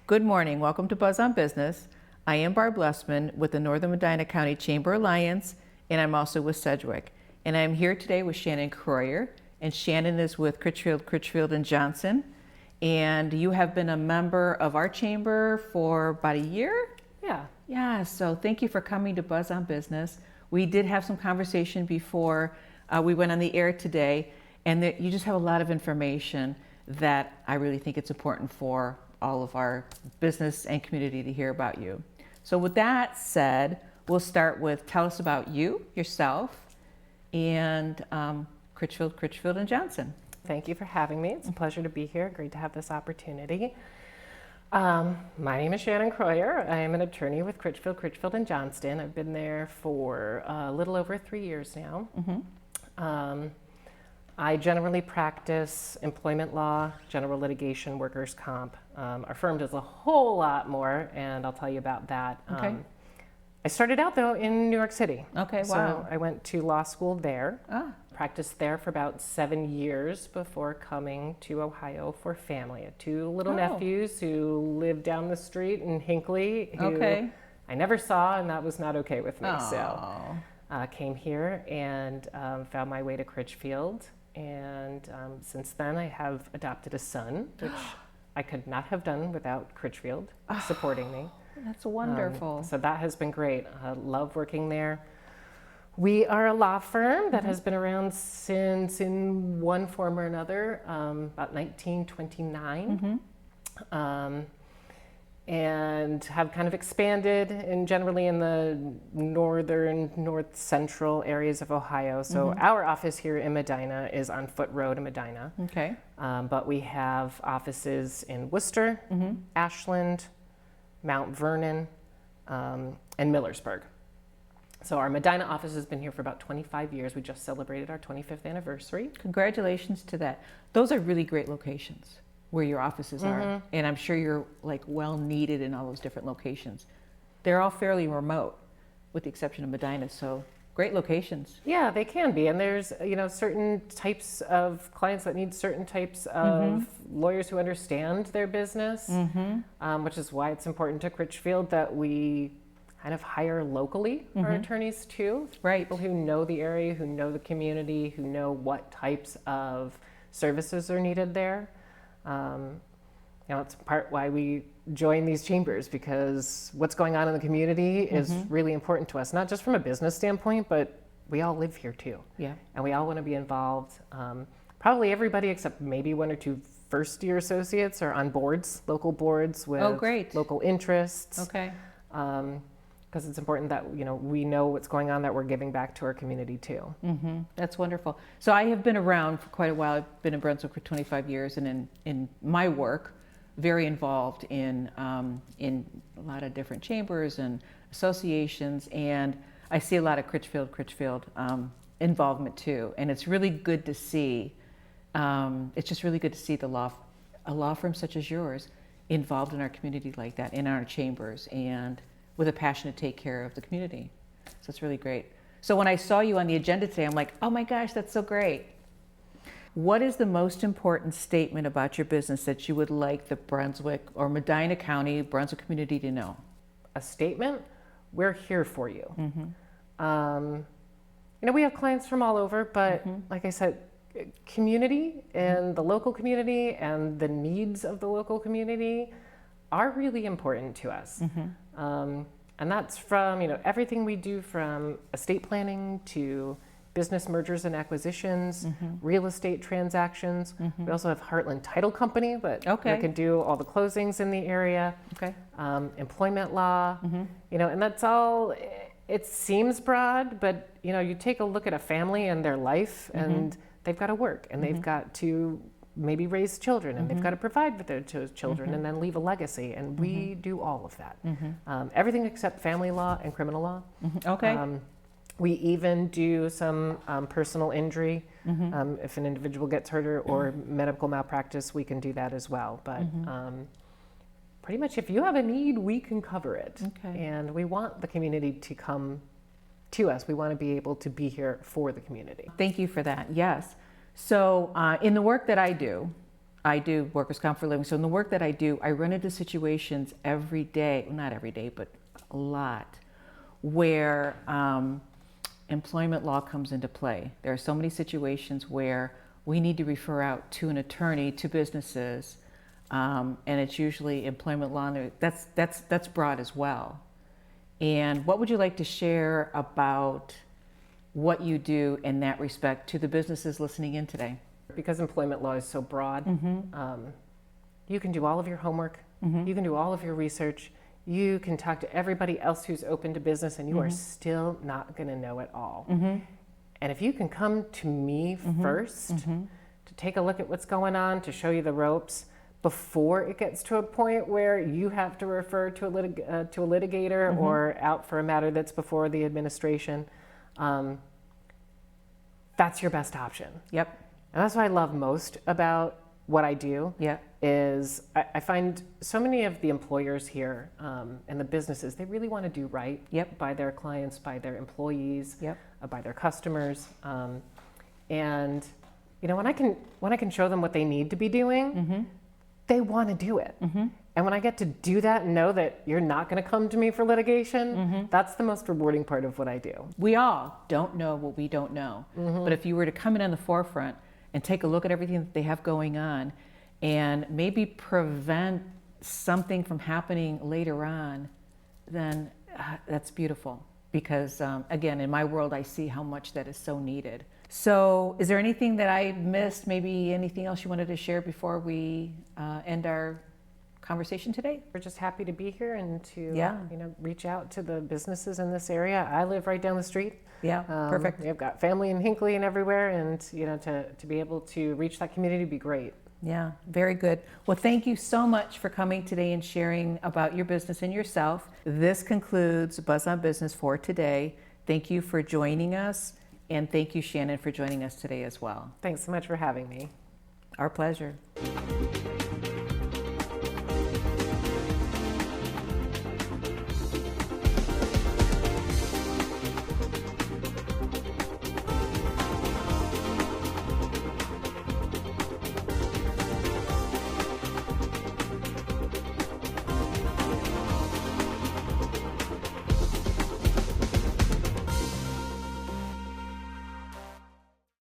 Good morning. Welcome to Buzz on Business. I am Barb Lessman with the Northern Medina County Chamber Alliance, and I'm also with Sedgwick. And I'm here today with Shannon Kreuer, and Shannon is with Critchfield Johnston. And you have been a member of our chamber for about a year? Yeah, so thank you for coming to Buzz on Business. We did have some conversation before we went on the air today, and you just have a lot of information that I really think it's important for all of our business and community to hear about you. So with that said, we'll start with tell us about you, yourself, and Critchfield and Johnston. Thank you for having me. It's a pleasure to be here. Great to have this opportunity. My name is Shannon Kreuer. I am an attorney with Critchfield and Johnston. I've been there for a little over 3 years now. I generally practice employment law, general litigation, workers' comp. Our firm does a whole lot more, and I'll tell you about that. Okay. I started out, though, in New York City. Okay, So wow. I went to law school there. Ah. Practiced there for about 7 years before coming to Ohio for family. I had 2 little Oh. nephews who lived down the street in Hinckley who Okay. I never saw, and that was not okay with me. Oh. So came here and found my way to Critchfield. And since then, I have adopted a son, which I could not have done without Critchfield supporting me. That's wonderful. So that has been great. I love working there. We are a law firm that has been around since, in one form or another, about 1929. And have kind of expanded generally in the northern, north central areas of Ohio. So our office here in Medina is on Foot Road in Medina. Okay. But we have offices in Worcester, Ashland, Mount Vernon, and Millersburg. So our Medina office has been here for about 25 years. We just celebrated our 25th anniversary. Congratulations to that. Those are really great locations where your offices are. And I'm sure you're like well needed in all those different locations. They're all fairly remote with the exception of Medina. So great locations. Yeah, they can be. And there's, certain types of clients that need certain types of lawyers who understand their business, which is why it's important to Critchfield that we kind of hire locally our attorneys too. Right. People who know the area, who know the community, who know what types of services are needed there. It's part why we join these chambers, because what's going on in the community is really important to us, not just from a business standpoint, but we all live here too. Yeah. And we all want to be involved. Probably everybody except maybe 1 or 2 first-year associates are on boards, local boards with great. local interests. Okay. Because it's important that we know what's going on, that we're giving back to our community too. That's wonderful. So I have been around for quite a while. I've been in Brunswick for 25 years, and in my work, very involved in a lot of different chambers and associations, and I see a lot of Critchfield involvement too. And it's really good to see. It's just really good to see a law firm such as yours involved in our community like that, in our chambers, and with a passion to take care of the community. So it's really great. So when I saw you on the agenda today, I'm like, oh my gosh, that's so great. What is the most important statement about your business that you would like the Brunswick or Medina County, Brunswick community to know? A statement? We're here for you. We have clients from all over, but like I said, community and the local community and the needs of the local community are really important to us. And that's from everything we do, from estate planning to business mergers and acquisitions, real estate transactions. We also have Heartland Title Company, but we can do all the closings in the area. Okay. Employment law, and that's all. It seems broad, but you take a look at a family and their life, and they've got to work, and they've got to maybe raise children, and they've got to provide for their children and then leave a legacy, and we do all of that. Everything except family law and criminal law. Okay. We even do some personal injury. If an individual gets hurt or medical malpractice, we can do that as well. But pretty much if you have a need, we can cover it. Okay. And we want the community to come to us. We want to be able to be here for the community. Thank you for that. Yes. So in the work that I do, I do workers' comp for a living. So in the work that I do, I run into situations every day, well, not every day, but a lot, where employment law comes into play. There are so many situations where we need to refer out to an attorney to businesses, and it's usually employment law. And that's broad as well. And what would you like to share about what you do in that respect to the businesses listening in today? Because employment law is so broad, you can do all of your homework, you can do all of your research, you can talk to everybody else who's open to business, and you are still not going to know it all. And if you can come to me first to take a look at what's going on, to show you the ropes, before it gets to a point where you have to refer to a litigator or out for a matter that's before the administration, that's your best option. Yep. And that's what I love most about what I do. Yeah. Is I find so many of the employers here and the businesses, they really want to do right by their clients, by their employees, by their customers. And you know, when I can show them what they need to be doing, they want to do it. And when I get to do that and know that you're not going to come to me for litigation, that's the most rewarding part of what I do. We all don't know what we don't know. But if you were to come in on the forefront and take a look at everything that they have going on and maybe prevent something from happening later on, then that's beautiful. Because again, in my world, I see how much that is so needed. So is there anything that I missed, maybe anything else you wanted to share before we end our conversation today? We're just happy to be here and to you know, reach out to the businesses in this area. I live right down the street. Yeah, perfect. We've got family in Hinckley and everywhere, and you know, to be able to reach that community would be great. Yeah, very good. Well, thank you so much for coming today and sharing about your business and yourself. This concludes Buzz on Business for today. Thank you for joining us, and thank you, Shannon, for joining us today as well. Thanks so much for having me. Our pleasure.